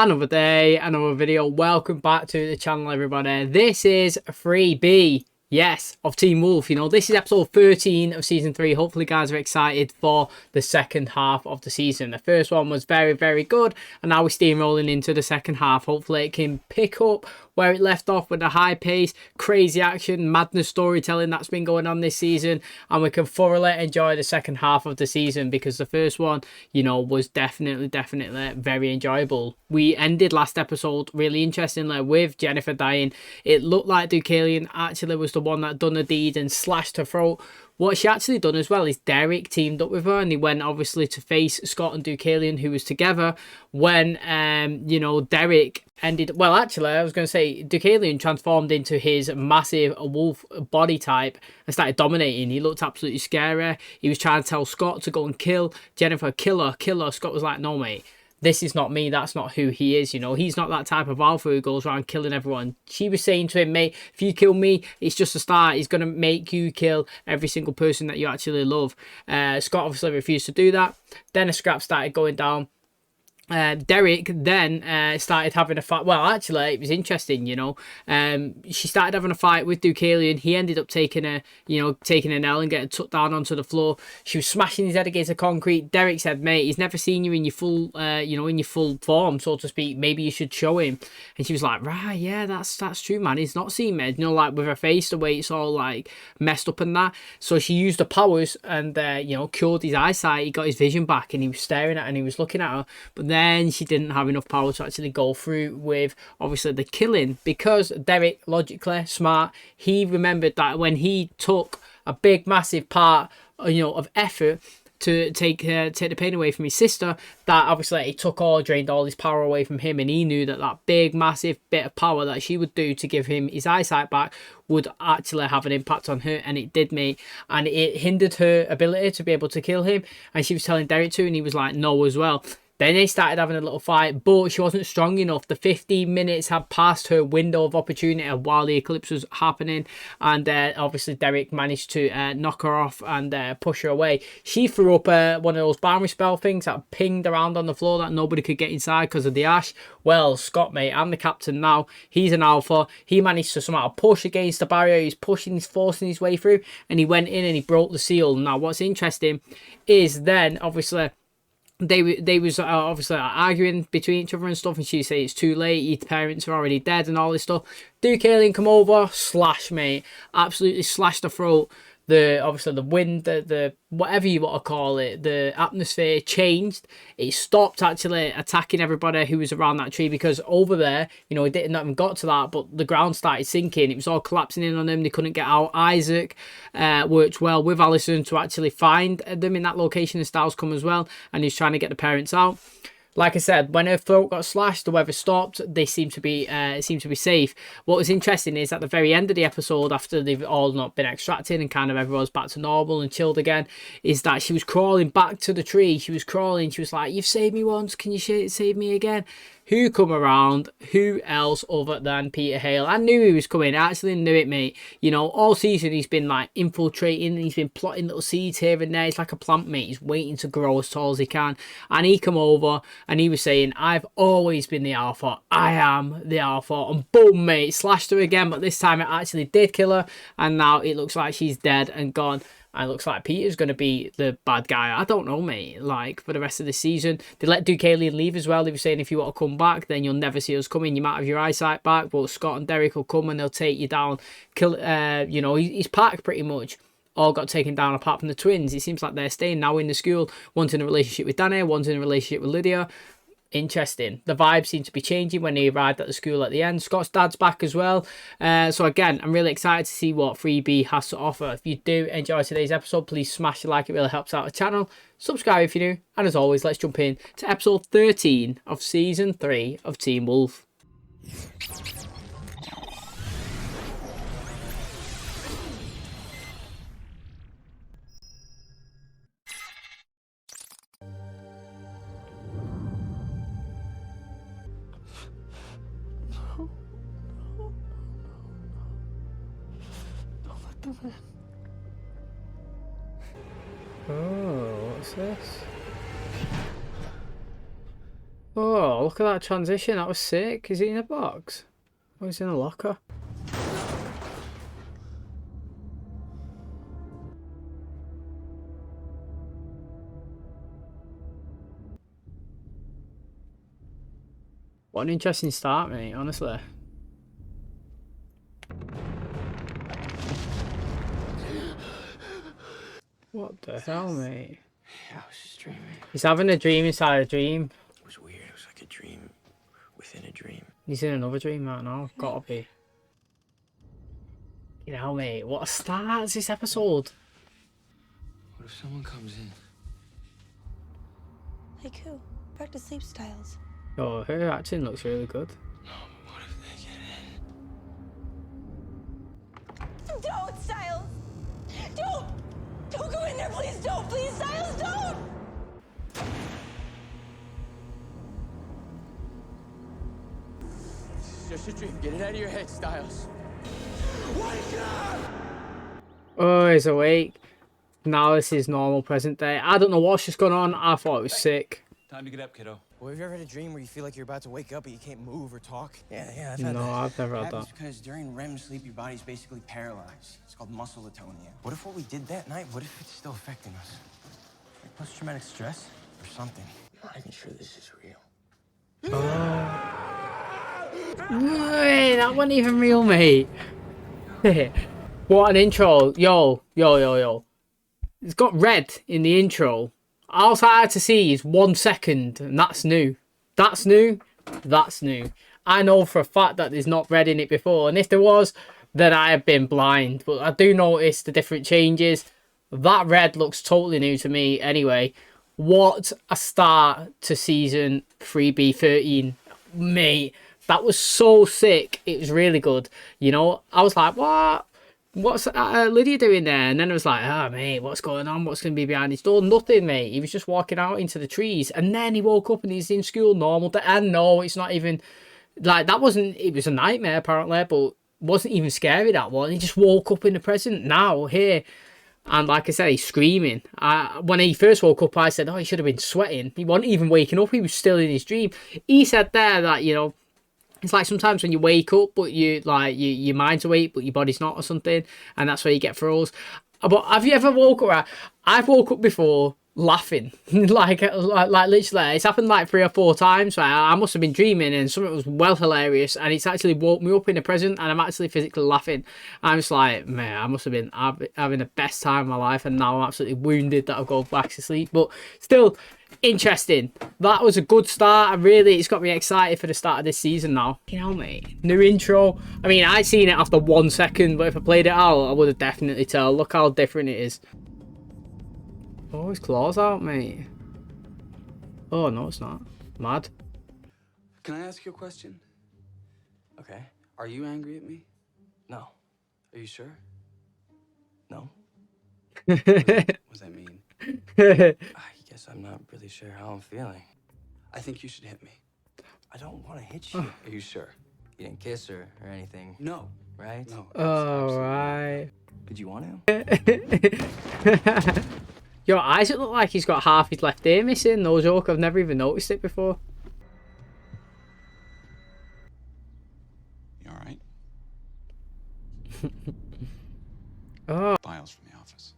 Another day, another video. Welcome back to the channel, everybody. This is 3B, yes, of Team Wolf. You know, this is episode 13 of season 3. Hopefully guys are excited for the second half of the season. The first one was very good, and now we're steamrolling into the second half. Hopefully it can pick up where it left off with the high pace, crazy action, madness storytelling that's been going on this season, and we can thoroughly enjoy the second half of the season, because the first one, you know, was definitely very enjoyable. We ended last episode really interestingly with Jennifer dying. It looked like Deucalion actually was the one that done the deed and slashed her throat. What she actually done as well is Derek teamed up with her, and he went obviously to face Scott and Deucalion, who was together when you know, Derek ended, well, actually I was going to say Deucalion transformed into his massive wolf body type and started dominating. He looked absolutely scary. He was trying to tell Scott to go and kill Jennifer, kill her. Scott was like, no mate, this is not me, that's not who he is, you know, he's not that type of alpha who goes around killing everyone. She was saying to him, mate, if you kill me, it's just a start, he's going to make you kill every single person that you actually love. Scott obviously refused to do that. Then a scrap started going down. Derek then started having a fight. Well, actually, it was interesting, you know. She started having a fight with Deucalion. He ended up taking an L and getting tucked down onto the floor. She was smashing his head against the concrete. Derek said, mate, he's never seen you in your full, you know, in your full form, so to speak. Maybe you should show him. And she was like, right, yeah, that's true, man. He's not seen me, you know, like with her face, the way it's all like messed up and that. So she used her powers and, you know, cured his eyesight. He got his vision back, and he was staring at her and he was looking at her. But then she didn't have enough power to actually go through with obviously the killing, because Derek, logically smart, he remembered that when he took a big massive part, you know, of effort to take the pain away from his sister, that obviously it drained all his power away from him, and he knew that that big massive bit of power that she would do to give him his eyesight back would actually have an impact on her, and it did, mate. And it hindered her ability to be able to kill him, and she was telling Derek to, and he was like no as well. Then they started having a little fight, but she wasn't strong enough. The 15 minutes had passed her window of opportunity while the eclipse was happening. And obviously Derek managed to knock her off and push her away. She threw up one of those boundary spell things that pinged around on the floor that nobody could get inside because of the ash. Well, Scott, mate, I'm the captain now. He's an alpha. He managed to somehow push against the barrier. He's pushing, he's forcing his way through. And he went in and he broke the seal. Now, what's interesting is then, obviously, they was obviously arguing between each other and stuff, and she say it's too late, your parents are already dead and all this stuff. Deucalion come over, slash, mate, absolutely slashed the throat. Obviously the wind, the whatever you want to call it, the atmosphere changed. It stopped actually attacking everybody who was around that tree, because over there, you know, it didn't even got to that, but the ground started sinking. It was all collapsing in on them. They couldn't get out. Isaac worked well with Alison to actually find them in that location, and Styles come as well, and he's trying to get the parents out. Like I said, when her throat got slashed, the weather stopped. They seemed to be safe. What was interesting is at the very end of the episode, after they've all not been extracted and kind of everyone's back to normal and chilled again, is that she was crawling back to the tree. She was crawling. She was like, "You've saved me once. Can you save me again?" Who come around? Who else other than Peter Hale? I knew he was coming. I actually knew it, mate. You know, all season he's been like infiltrating. He's been plotting little seeds here and there. He's like a plant, mate. He's waiting to grow as tall as he can. And he come over and he was saying, "I've always been the alpha. I am the alpha." And boom, mate, slashed her again. But this time it actually did kill her. And now it looks like she's dead and gone. And it looks like Peter's going to be the bad guy. I don't know, mate. Like, for the rest of the season. They let Deucalion leave as well. They were saying, if you want to come back, then you'll never see us coming. You might have your eyesight back, but Scott and Derek will come and they'll take you down. Kill, you know, his pack pretty much all got taken down apart from the twins. It seems like they're staying now in the school. One's in a relationship with Danny, one's in a relationship with Lydia. Interesting. The vibe seemed to be changing when they arrived at the school at the end. Scott's dad's back as well. So again, I'm really excited to see what 3B has to offer. If you do enjoy today's episode, please smash the like. It really helps out the channel. Subscribe if you're new. And as always, let's jump in to episode 13 of season 3 of Team Wolf. Oh, what's this? Oh, look at that transition. That was sick. Is he in a box? Oh, he's in a locker. What an interesting start, mate, honestly. What the hell, mate? Yeah, I was just dreaming. He's having a dream inside a dream. It was weird. It was like a dream within a dream. He's in another dream right now. Gotta be. You know, mate, what a start is this episode. What if someone comes in? Like who? Practice sleep styles. Oh, her acting looks really good. No, but what if they get in? Don't, Styles! Don't! Don't go in there, please don't! Please, Styles, don't! It's just a dream. Get it out of your head, Styles. Wake up! Oh, he's awake. Now this is normal present day. I don't know what's just going on. I thought it was sick. Time to get up, kiddo. Well, have you ever had a dream where you feel like you're about to wake up but you can't move or talk? Yeah, I've had No, that. I've never It had happens that. because during REM sleep, your body's basically paralyzed. It's called muscle atonia. What if what we did that night, what if it's still affecting us? Like post-traumatic stress or something? I'm not even sure this is real. Wait, that wasn't even real, mate. What an intro. Yo. It's got red in the intro. All I had to see is 1 second, and that's new. That's new. That's new. I know for a fact that there's not red in it before, and if there was, then I have been blind. But I do notice the different changes. That red looks totally new to me anyway. What a start to season 3B13. Mate, that was so sick. It was really good. You know, I was like, what? What's Lydia doing there? And then I was like, oh, mate, what's going on? What's going to be behind his door? Nothing, mate. He was just walking out into the trees. And then he woke up and he's in school normal. And no, it's not even... Like, that wasn't... It was a nightmare, apparently, but wasn't even scary, that one. He just woke up in the present now, here. And like I said, he's screaming. When he first woke up, I said, oh, he should have been sweating. He wasn't even waking up. He was still in his dream. He said there that, you know, it's like sometimes when you wake up, but your mind's awake, but your body's not or something. And that's where you get froze. But have you ever woke up? I've woke up before laughing. like literally, it's happened like 3 or 4 times. Like, I must have been dreaming and something was well hilarious. And it's actually woke me up in the present and I'm actually physically laughing. I'm just like, man, I must have been having the best time of my life. And now I'm absolutely wounded that I've gone back to sleep. But still... interesting. That was a good start. It's got me excited for the start of this season now. You know, mate. New intro. I mean, I'd seen it after 1 second, but if I played it out, I would have definitely tell. Look how different it is. Oh, his claws out, mate. Oh, no, it's not. Mad. Can I ask you a question? Okay. Are you angry at me? No. Are you sure? No. What does that mean? I guess I'm not really sure how I'm feeling. I think you should hit me. I don't want to hit you. Are you sure? You didn't kiss her or anything, No. right? No. All right. Did you want to? Yo, Isaac look like he's got half his left ear missing. No joke. I've never even noticed it before. You all right? Oh. Files from the office.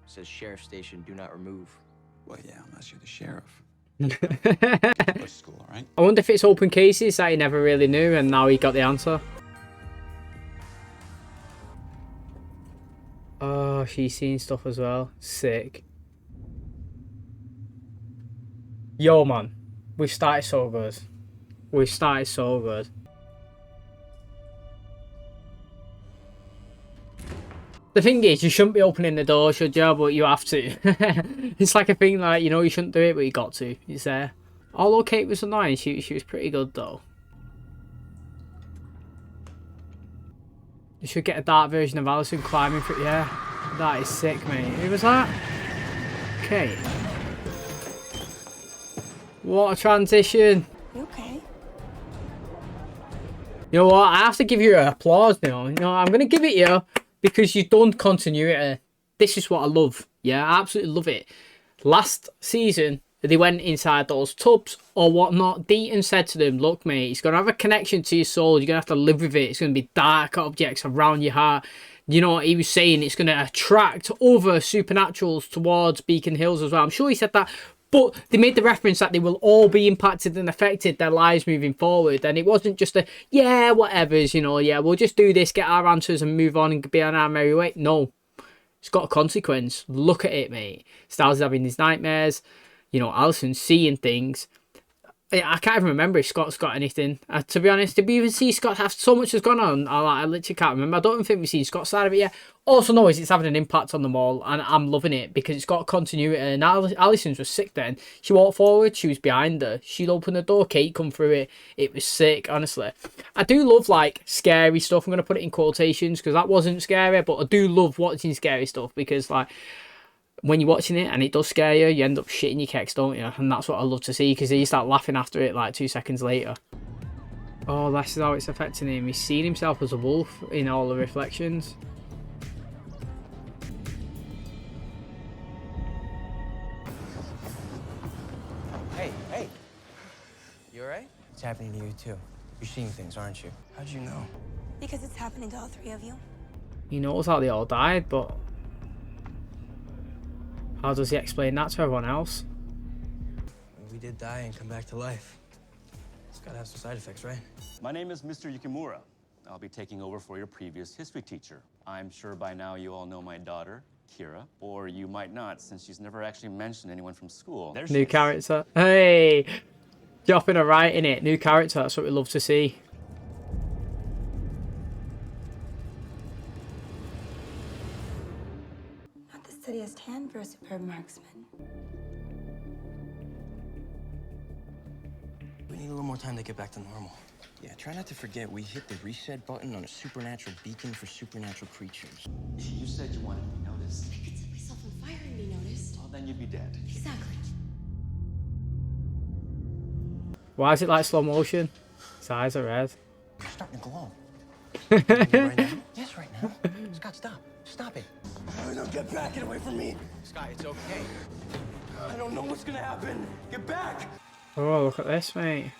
Says sheriff station, do not remove. Well, yeah, unless you're the sheriff. I Go to school, all right? wonder if it's open cases that he never really knew and now he got the answer. Oh, she's seen stuff as well. Sick. Yo, man. We've started so good. We've started so good. The thing is, you shouldn't be opening the door, should you? But you have to. It's like a thing like, you know, you shouldn't do it, but you got to. It's there. Although Kate was annoying, she was pretty good, though. You should get a dark version of Alison climbing through. Yeah, that is sick, mate. Who was that? Okay. What a transition. You okay? You know what? I have to give you an applause now. You know, I'm going to give it you because you've done continuity. This is what I love. Yeah, I absolutely love it. Last season, they went inside those tubs or whatnot, Deaton said to them, look, mate, it's going to have a connection to your soul. You're going to have to live with it. It's going to be dark objects around your heart. You know what he was saying? It's going to attract other supernaturals towards Beacon Hills as well. I'm sure he said that. But they made the reference that they will all be impacted and affected their lives moving forward. And it wasn't just a, yeah, whatever's, you know, yeah, we'll just do this, get our answers and move on and be on our merry way. No, it's got a consequence. Look at it, mate. Styles is having these nightmares. You know, Alison's seeing things. I can't even remember if Scott's got anything. To be honest, did we even see Scott have so much has gone on? I literally can't remember. I don't even think we've seen Scott's side of it yet. Also know is it's having an impact on them all, and I'm loving it because it's got continuity. And Alison's was sick then. She walked forward, she was behind her. She'd open the door, Kate come through it. It was sick, honestly. I do love, like, scary stuff. I'm going to put it in quotations because that wasn't scary, but I do love watching scary stuff because, like, when you're watching it and it does scare you, you end up shitting your kecks, don't you? And that's what I love to see because you start laughing after it like 2 seconds later. Oh, that's how it's affecting him. He's seen himself as a wolf in all the reflections. Hey. You alright? It's happening to you too. You're seeing things, aren't you? How'd you know? Because it's happening to all three of you. He knows how they all died, but how does he explain that to everyone else? We did die and come back to life. It's gotta have some side effects, right? My name is Mr. Yukimura. I'll be taking over for your previous history teacher. I'm sure by now you all know my daughter, Kira, or you might not, since she's never actually mentioned anyone from school. There she New is. character. Hey! Dropping a right in it. New character. That's what we love to see. Not the steadiest hand for a superb marksman. We need a little more time to get back to normal. Yeah, try not to forget we hit the reset button on a supernatural beacon for supernatural creatures. You said you wanted to be noticed. I could set myself on fire and be noticed. Well, then you'd be dead. Exactly. Why is it like slow motion? His eyes are red. You're starting to glow. Right now? Yes, right now. Scott, stop. Stop it. Oh, no, get back. Get away from me. Scott, it's okay. I don't know what's gonna happen. Get back. Oh, look at this, mate.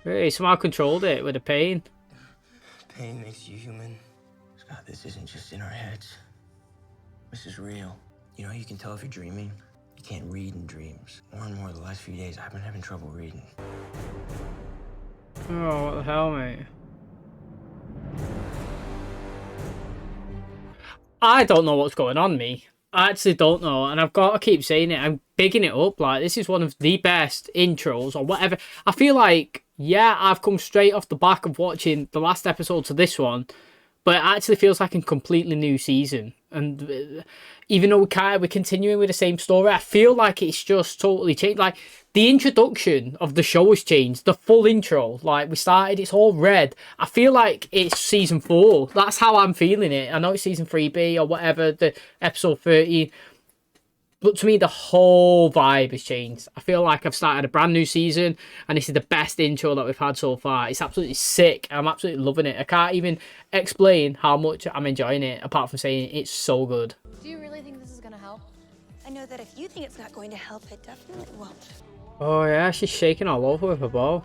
He somehow controlled it with the pain. Pain makes you human. Scott, this isn't just in our heads. This is real. You know how you can tell if you're dreaming? You can't read in dreams. More and more the last few days, I've been having trouble reading. Oh, what the hell, mate? I don't know what's going on, me. I actually don't know, and I've got to keep saying it. I'm bigging it up. Like, this is one of the best intros or whatever. I feel like, yeah, I've come straight off the back of watching the last episode to this one, but it actually feels like a completely new season. And even though we're continuing with the same story, I feel like it's just totally changed. Like, the introduction of the show has changed. The full intro, like, we started, it's all red. I feel like it's season 4. That's how I'm feeling it. I know it's season 3B or whatever, the episode 13. But to me, the whole vibe has changed. I feel like I've started a brand new season, and this is the best intro that we've had so far. It's absolutely sick. I'm absolutely loving it. I can't even explain how much I'm enjoying it, apart from saying it's so good. Do you really think this is gonna help? I know that if you think it's not going to help, it definitely won't. Oh yeah, she's shaking all over with her bow.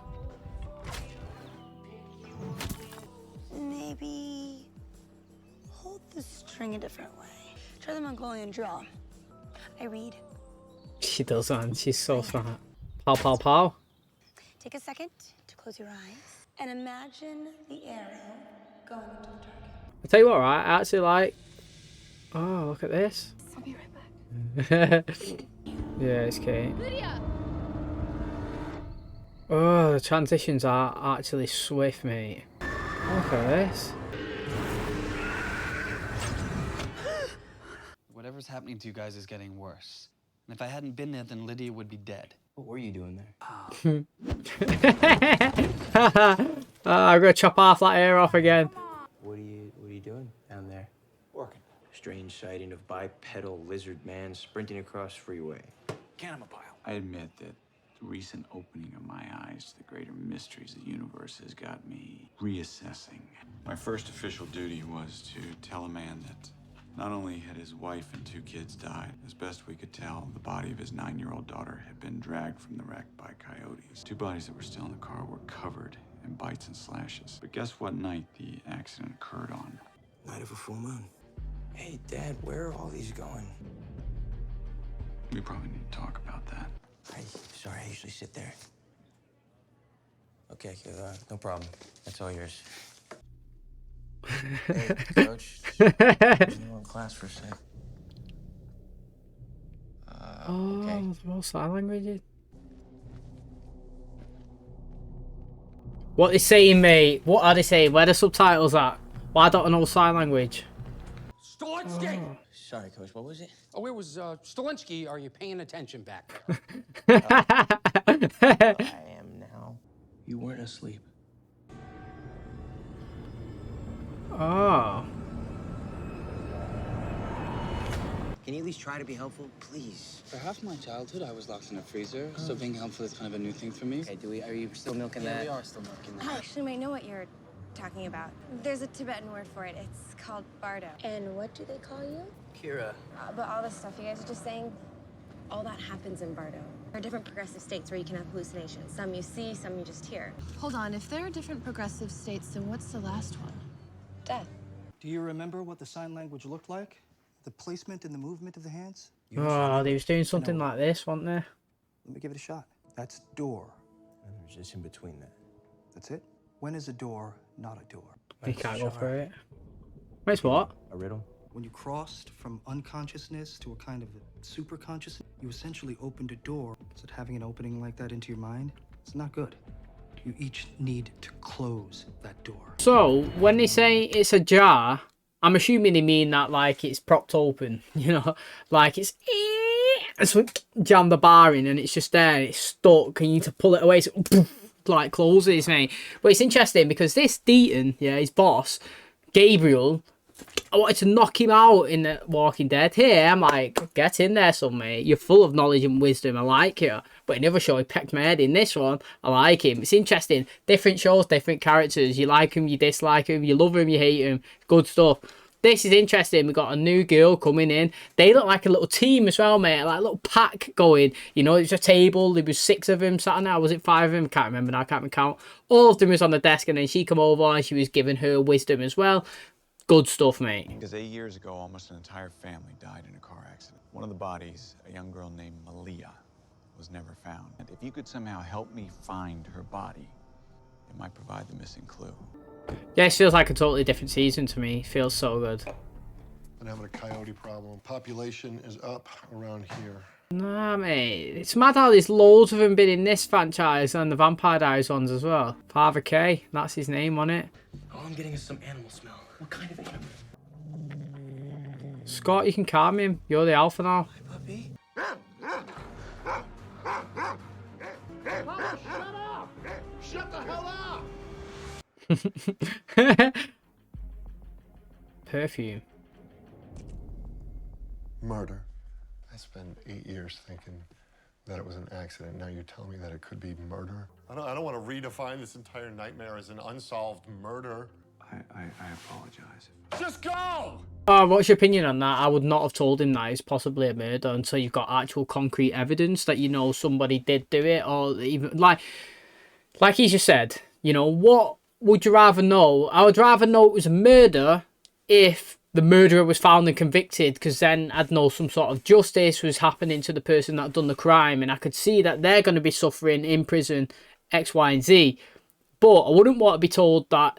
Maybe hold the string a different way. Try the Mongolian draw. I read. She does, man. She's so smart. Pow, pow, pow. Take a second to close your eyes and imagine the arrow going into the target. I'll tell you what, right? I actually like... Oh, look at this. I'll be right back. Yeah, it's Kate. Lydia! Oh, the transitions are actually swift, mate. Look at this. Whatever's happening to you guys is getting worse. And if I hadn't been there, then Lydia would be dead. What were you doing there? I'm gonna chop half that ear off again. What are you doing down there? Working. Strange sighting of bipedal lizard man sprinting across freeway. Canamapile. I admit that the recent opening of my eyes to the greater mysteries of the universe has got me reassessing. My first official duty was to tell a man that Not only had his wife and 2 kids died, as best we could tell, the body of his 9-year-old daughter had been dragged from the wreck by coyotes. 2 bodies that were still in the car were covered in bites and slashes. But guess what night the accident occurred on? Night of a full moon. Hey, Dad, where are all these going? We probably need to talk about that. Sorry, I usually sit there. Okay, no problem. That's all yours. Hey, Coach. In class for a sec. Okay. Oh, what sign language? What they saying, mate? What are they saying? Where the subtitles at? Why don't I know sign language? Stolinsky! Sorry, Coach, what was it? Oh, it was Stolinsky. Are you paying attention back? I am now. You weren't asleep. Oh. Can you at least try to be helpful, please? For half my childhood, I was locked in a freezer, so being helpful is kind of a new thing for me. Okay, are you still milking that? We are still milking that. I actually might know what you're talking about. There's a Tibetan word for it. It's called bardo. And what do they call you? Kira. But all this stuff you guys are just saying, all that happens in bardo. There are different progressive states where you can have hallucinations. Some you see, some you just hear. Hold on, if there are different progressive states, then what's the last one? Death. Do you remember what the sign language looked like? The placement and the movement of the hands? Oh, they was doing something like this, weren't they? Let me give it a shot. That's door. And there's just in between that. That's it? When is a door not a door? You can't go for it. Wait, what? A riddle? When you crossed from unconsciousness to a kind of super consciousness, you essentially opened a door. So having an opening like that into your mind, it's not good. You each need to close that door. So, when they say it's a jar, I'm assuming they mean that, like, it's propped open, you know? Like, it's jam the bar in and it's just there and it's stuck and you need to pull it away so poof, like, closes, mate. But it's interesting because this Deaton, yeah, his boss, Gabriel, I wanted to knock him out in the Walking Dead. Here, I'm like, get in there, son, mate. You're full of knowledge and wisdom. I like you. But in the other show, he pecked my head. In this one, I like him. It's interesting. Different shows, different characters. You like him, you dislike him. You love him, you hate him. Good stuff. This is interesting. We've got a new girl coming in. They look like a little team as well, mate. Like a little pack going. You know, it's a table. There was 6 of them sat on there. Was it 5 of them? Can't remember now. I can't count. All of them was on the desk, and then she come over and she was giving her wisdom as well. Good stuff, mate. Because 8 years ago, almost an entire family died in a car accident. One of the bodies, a young girl named MALIA, was never found. And if you could somehow help me find her body, it might provide the missing clue. Yeah, it feels like a totally different season to me. It feels so good. Been having a coyote problem. Population is up around here. Nah, mate. It's mad how there's loads of them been in this franchise and the Vampire Diaries ones as well. Father K, that's his name on it. All I'm getting is some animal smell. What kind of animal? Scott, you can calm him. You're the alpha now. Hi, puppy. Shut up! Shut the hell up! Perfume. Murder. I spent 8 years thinking that it was an accident. Now you're telling me that it could be murder? I don't want to redefine this entire nightmare as an unsolved murder. I apologize. Just go! What's your opinion on that? I would not have told him that it's possibly a murder until you've got actual concrete evidence that you know somebody did do it, or even like he just said, you know, what would you rather know? I would rather know it was a murder if the murderer was found and convicted, because then I'd know some sort of justice was happening to the person that done the crime, and I could see that they're going to be suffering in prison X, Y, and Z. But I wouldn't want to be told that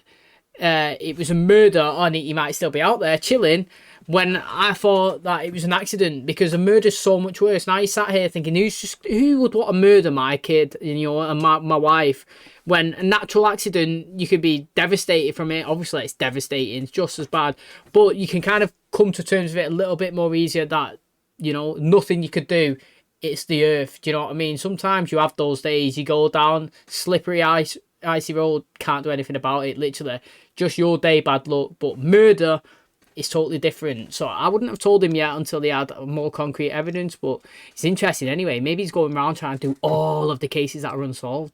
it was a murder and he might still be out there chilling when I thought that it was an accident, because a murder's so much worse. Now you sat here thinking, who would want to murder my kid, you know, and my wife, when a natural accident, you could be devastated from it. Obviously it's devastating, it's just as bad, but you can kind of come to terms with it a little bit more easier that, you know, nothing you could do. It's the earth. Do you know what I mean? Sometimes you have those days, you go down slippery icy road, can't do anything about it, literally. Just your day, bad luck. But murder is totally different. So I wouldn't have told him yet until they had more concrete evidence, but it's interesting anyway. Maybe he's going around trying to do all of the cases that are unsolved.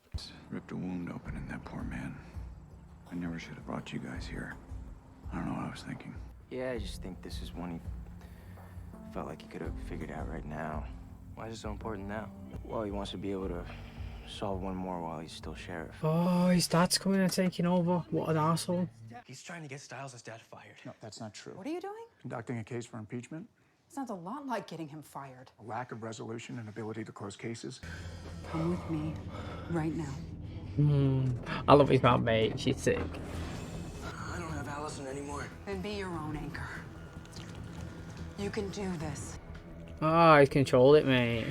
Ripped a wound open in that poor man. I never should have brought you guys here. I don't know what I was thinking. Yeah, I just think this is one he felt like he could have figured out right now. Why is it so important now? Well, he wants to be able to solve one more while he's still sheriff. Oh, his dad's coming and taking over. What an arsehole. He's trying to get Stiles' dad fired. No, that's not true. What are you doing? Conducting a case for impeachment. Sounds a lot like getting him fired. A lack of resolution and ability to close cases. Come with me right now. I love his mom, mate. She's sick. I don't have Allison anymore. Then be your own anchor. You can do this. Oh, he's controlled it, mate.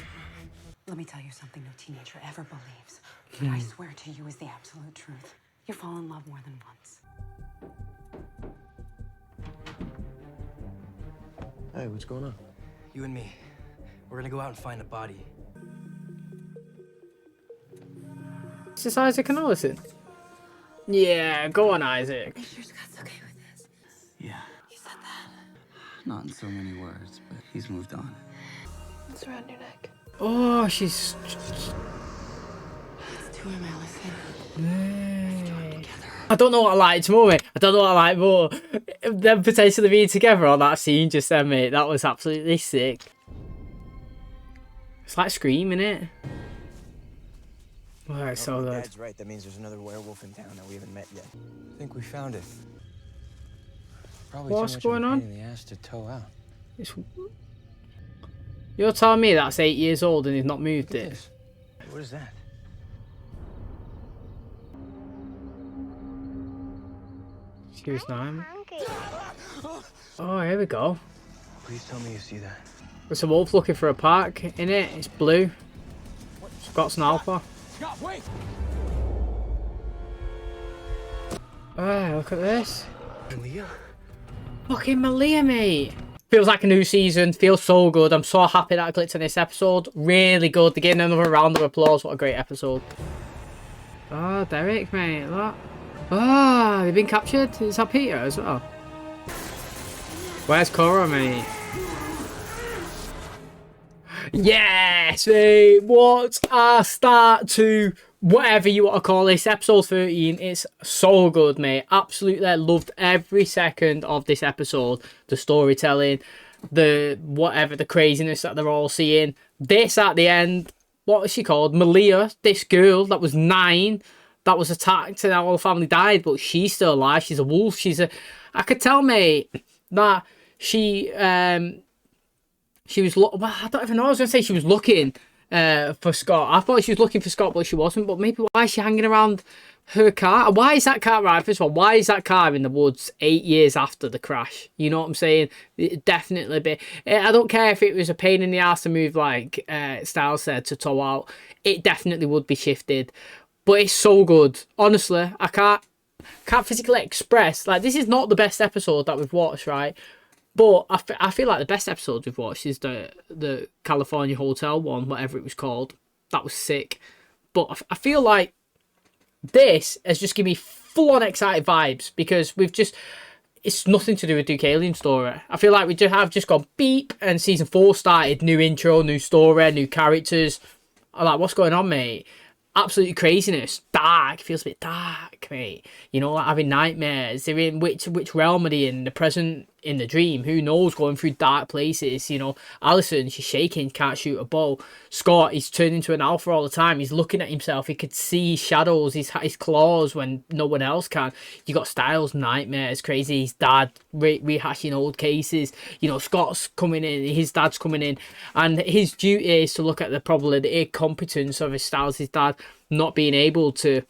Let me tell you something no teenager ever believes. But I swear to you is the absolute truth. You fall in love more than once. Hey, what's going on? You and me, we're gonna go out and find a body. Is this Isaac and Allison? Yeah, go on, Isaac. Are you sure Scott's okay with this? Yeah, You said that. not in so many words, but he's moved on. It's around your neck. Oh, she's... Let's do him, Allison. I don't know what I liked more, mate. I don't know what I like more. Them potentially being together on that scene just then, mate. That was absolutely sick. It's like Scream, innit? Oh, it's so good. Dad's right. That means there's another werewolf in town that we haven't met yet. I think we found it. Probably What's too much going of a on? pain in the ass to tow out. It's... You're telling me that's 8 years old and he's not moved Look at it? this. What is that? She was 9. Oh, here we go. Please tell me you see that. There's a wolf looking for a park in it. It's blue. Scott's an alpha. Scott, wait! Oh, look at this. Malia? Fucking Malia, mate. Feels like a new season. Feels so good. I'm so happy that I clicked on this episode. Really good. They're getting another round of applause. What a great episode. Oh, Derek, mate. Look. Ah, they've been captured. Is that Peter as well? Where's Cora, mate? Yes, mate. What a start to whatever you want to call this. Episode 13. It's so good, mate. Absolutely loved every second of this episode. The storytelling, the whatever, the craziness that they're all seeing. This at the end, what was she called? Malia, this girl that was 9. That was attacked and our whole family died, but she's still alive. She's a wolf. I could tell, mate, that she was well, I don't even know. I was gonna say she was looking for Scott. I thought she was looking for Scott, but she wasn't. But maybe why is she hanging around her car? Why is that car, right, first of all, why is that car in the woods 8 years after the crash? You know what I'm saying? It definitely be. I don't care if it was a pain in the ass to move, like Styles said, to tow out. It definitely would be shifted. But it's so good. Honestly, I can't physically express. Like, this is not the best episode that we've watched, right? But I feel like the best episode we've watched is the California Hotel one, whatever it was called. That was sick. But I feel like this has just given me full-on excited vibes because it's nothing to do with Duke Alien story. I feel like we have just gone beep and season 4 started. New intro, new story, new characters. I'm like, what's going on, mate? Absolutely craziness. Dark. Feels a bit dark, mate. You know, like having nightmares. They're in which realm are they in? The present, in the dream. Who knows? Going through dark places. You know, Allison, she's shaking, can't shoot a bow. Scott, he's turned into an alpha all the time. He's looking at himself. He could see shadows, his claws when no one else can. You got Styles, nightmares, crazy. His dad rehashing old cases. You know, Scott's coming in. His dad's coming in, and his duty is to look at probably the incompetence of Styles' dad not being able to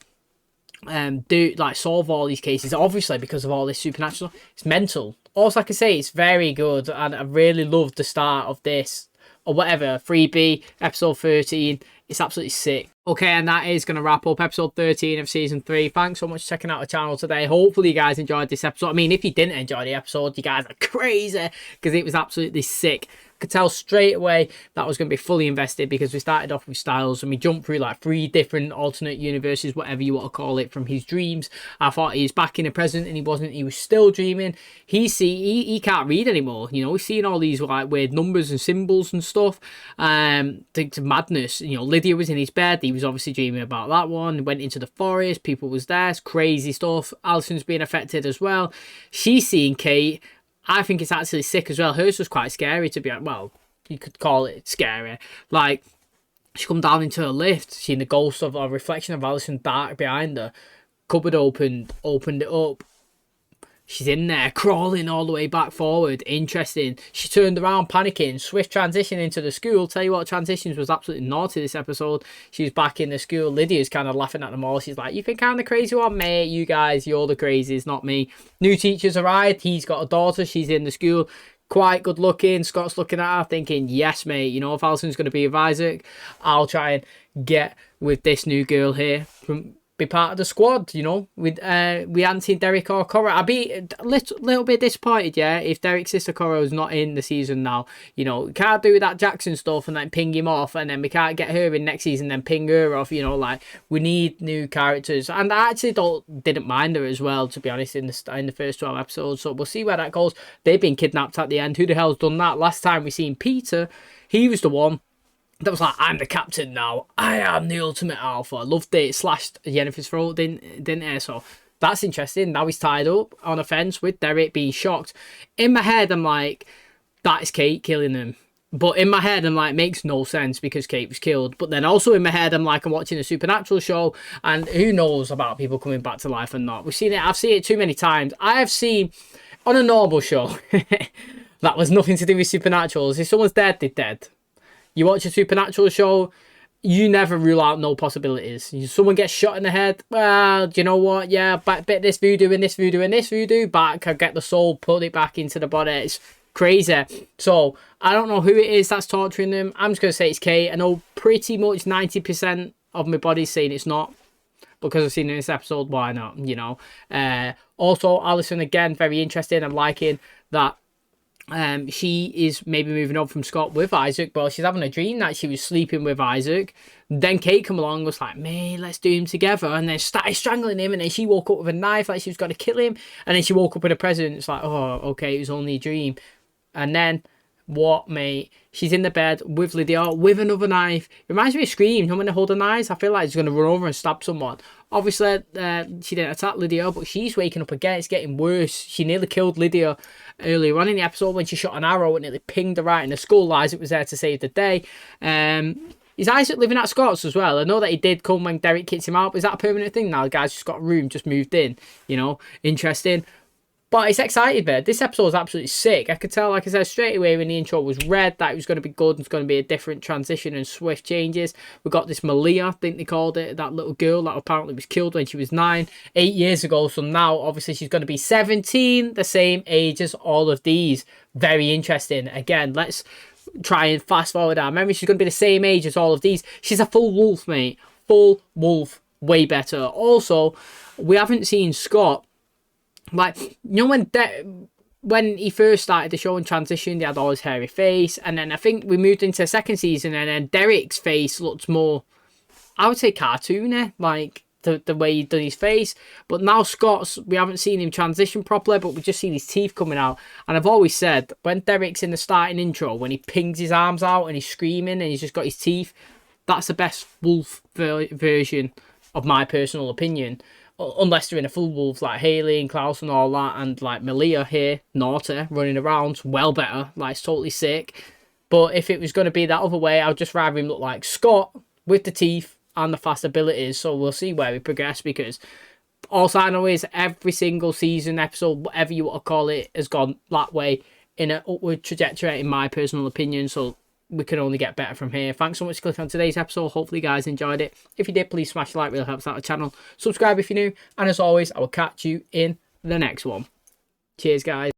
solve all these cases, obviously because of all this supernatural. It's mental. All I can say, it's very good, and I really loved the start of this, or whatever, 3B, episode 13. It's absolutely sick. Okay, and that is going to wrap up episode 13 of season 3. Thanks so much for checking out the channel today. Hopefully you guys enjoyed this episode. I mean, if you didn't enjoy the episode, you guys are crazy, because it was absolutely sick. I could tell straight away that was going to be fully invested because we started off with Styles and we jumped through like 3 different alternate universes, whatever you want to call it, from his dreams. I thought he was back in the present and he wasn't. He was still dreaming. He can't read anymore. You know, he's seeing all these like weird numbers and symbols and stuff. To madness. You know, Lydia was in his bed. He was obviously dreaming about that one. Went into the forest. People was there. It's crazy stuff. Allison's being affected as well. She's seeing Kate. I think it's actually sick as well. Hers was quite scary, to be honest. Well, you could call it scary. Like, she come down into a lift, seeing the ghost of a reflection of Alison dark behind her. Cupboard opened it up. She's in there, crawling all the way back forward. Interesting. She turned around, panicking. Swift transition into the school. Tell you what, transitions was absolutely naughty this episode. She was back in the school. Lydia's kind of laughing at them all. She's like, you think I'm the crazy one? Mate, you guys, you're the crazies, not me. New teacher's arrived. He's got a daughter. She's in the school. Quite good looking. Scott's looking at her thinking, yes, mate. You know, if Alison's going to be with Isaac, I'll try and get with this new girl here. Be part of the squad, you know. We hadn't seen Derek or Cora. I'd be a little bit disappointed, yeah, if Derek's sister Cora is not in the season now. You know, we can't do that Jackson stuff and then ping him off, and then we can't get her in next season, then ping her off. You know, like, we need new characters, and I actually didn't mind her as well, to be honest, in the first 12 episodes. So we'll see where that goes. They've been kidnapped at the end. Who the hell's done that? Last time we seen Peter, he was the one that was like, I'm the captain now. I am the ultimate alpha. Loved it. Slashed Jennifer's throat, didn't it? So that's interesting. Now he's tied up on a fence with Derek, being shocked. In my head, I'm like, that is Kate killing him. But in my head, I'm like, makes no sense because Kate was killed. But then also in my head, I'm like, I'm watching a supernatural show, and who knows about people coming back to life or not. We've seen it. I've seen it too many times. I have seen on a normal show that was nothing to do with supernaturals. If someone's dead, they're dead. You watch a supernatural show, you never rule out no possibilities. Someone gets shot in the head, well, do you know what? Yeah, bit this voodoo and this voodoo and this voodoo, back, I get the soul, put it back into the body. It's crazy. So, I don't know who it is that's torturing them. I'm just going to say it's Kate. I know pretty much 90% of my body's saying it's not. Because I've seen in this episode, why not? You know. Also, Alison, again, very interesting. I'm liking that. She is maybe moving on from Scott with Isaac, but she's having a dream that she was sleeping with Isaac. Then Kate come along and was like, man, let's do him together, and then started strangling him, and then she woke up with a knife like she was going to kill him, and then she woke up with a present. It's like, oh, okay, it was only a dream. And then what, mate? She's in the bed with Lydia with another knife. It reminds me of Scream. You know when they hold a knife? I feel like she's going to run over and stab someone. Obviously, she didn't attack Lydia, but she's waking up again. It's getting worse. She nearly killed Lydia earlier on in the episode when she shot an arrow and nearly pinged her right in the skull. Isaac was there to save the day. Is Isaac living at Scott's as well? I know that he did come when Derek kicks him out, but is that a permanent thing now? The guy's just got a room, just moved in. You know, interesting. But it's exciting, man. This episode is absolutely sick. I could tell, like I said, straight away when the intro was read that it was going to be good and it's going to be a different transition and swift changes. We got this Malia, I think they called it, that little girl that apparently was killed when she was 9, 8 years ago. So now, obviously, she's going to be 17, the same age as all of these. Very interesting. Again, let's try and fast forward our memory. She's going to be the same age as all of these. She's a full wolf, mate. Full wolf. Way better. Also, we haven't seen Scott. Like, you know, when he first started the show and transitioned, he had all his hairy face, and then I think we moved into the second season, and then Derek's face looked more, I would say, cartoony, like the way he done his face. But now Scott's, we haven't seen him transition properly, but we've just seen his teeth coming out. And I've always said, when Derek's in the starting intro, when he pings his arms out and he's screaming and he's just got his teeth, that's the best wolf version of my personal opinion. Unless they're in a full wolf like Haley and Klaus and all that, and like Malia here, naughty, running around, well better, like it's totally sick. But if it was going to be that other way, I'd just rather him look like Scott with the teeth and the fast abilities. So we'll see where we progress, because all I know is every single season, episode, whatever you want to call it, has gone that way in an upward trajectory, in my personal opinion. So we can only get better from here. Thanks so much for clicking on today's episode. Hopefully you guys enjoyed it. If you did, please smash the like, really helps out the channel. Subscribe if you're new, and as always, I will catch you in the next one. Cheers, guys.